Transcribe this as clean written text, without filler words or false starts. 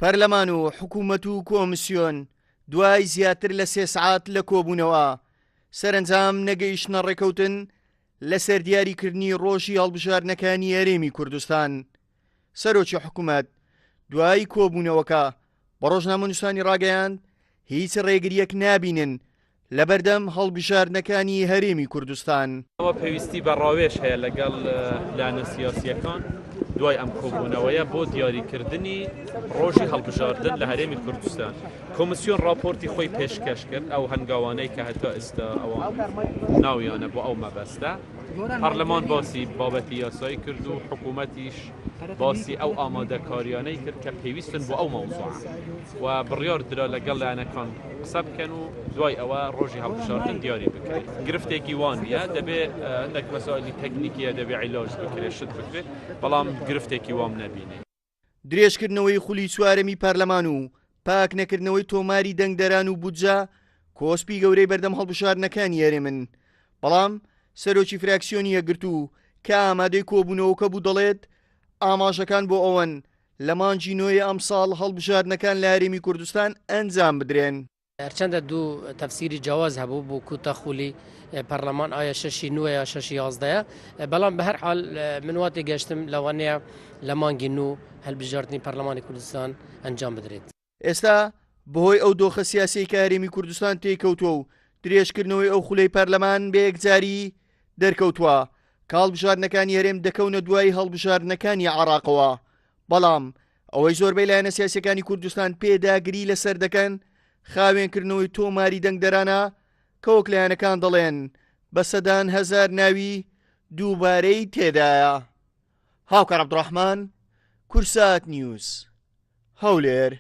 پەرلەمان و حکوومەت و کۆمسیۆن دوای زیاتر لە 3 سعات لە کۆبوونەوە سەرنجام نەگەیشتنە ڕێکەوتن لەسەر دیاریکردنی ڕۆژی هەڵبژاردنەکانی هەرێمی کوردستان. سەرۆکی حکوومەت دوای کۆبوونەوەکە بە ڕۆژنامەنووسانی ڕاگەیاند هیچ ڕێگریەک نابینن لە بەردەم هەڵبژاردنەکانی هەرێمی کوردستان. ئەوە پێویستی بە ڕاوێژ هەیە لەگەڵ لایەنە سیاسیەکان دوای ئەم کۆبوونەوەیە بۆ دیاریکردنی ڕۆژی هەڵبژاردن لە هەرێمی کوردستان. کۆمسیۆن راپۆرتی خۆی پێشکەش کرد ئەو هەنگاوانەی کە هەتا ئێستا ئەوە ناویانە بۆ ئەو مەبەستە. پەرلەمان باسی بابەتی یاسایی کرد و حکوومەتیش باسی ئەو ئامادەکاریانەی کرد کە پێویستن بۆ ئەو مەوزوع و بڕیار درا لەگەڵ لایەنەکان قسە بکەن و دوای ئەوە ڕۆژی هەڵبژاردن دیاری بکرێت. گرفتێکی وانە دەبێت هەندێک مەسائلی تەکنیکیە دەبێت عیلاج بکرێت شت بکرێت بەڵام گرفتێکی وام نەبینێ. درێژکردنەوەی خولی چوارەمی پەرلەمان و پاک نەکردنەوەی تۆماری دەنگدەران و بودجە کۆسپی گەورەی بەردەم هەڵبژاردنەکانی هەرێمن. بەڵام سەرۆکی فراکسیۆنی یەکگرتوو کە ئامادەی کۆبوونەوەکە بوو دەڵێت ئاماژەکان بۆ ئەوەن لە مانجی نوێی ئەمساڵ هەڵبژاردنەکان لە هەرێمی کوردستان ئەنجام بدرێن. هەرچەندە دوو تەفسیری جیاواز هەبوو بۆ کوتە خولی پەرلەمان ئایا 6 9 یا 6 11 بەڵام بە هەر حاڵ من واتی گەشتم لەوانەیە لە مانگی نو هەڵبژاردنی پەرلەمانی کوردستان ئەنجام بدرێت. ئێستا بەهۆی ئەو دۆخە سیاسی کە هەرێمی کوردستان تێکەوتووە و درێژکردنەوەی ئەو خولەی پەرلەمان بە یەکجاری دەرکەوتووە کە هەڵبژاردنەکانی هەرێم دەکەونە دوای هەڵبژاردنەکانی عێراقەوە. بەڵام ئەوەی زۆربەی لایەنە سیاسیەکانی کوردستان پێداگری لەسەر دەکەن خاوێنکردنەوەی تۆماری دەنگدەرانە کە وەک لایەنەکان دەڵێن بە سەدان هەزار ناوی دووبارەی تێدایە. هاوکار عەبدوڕەحمان، کورسات نیوز، هەولێر.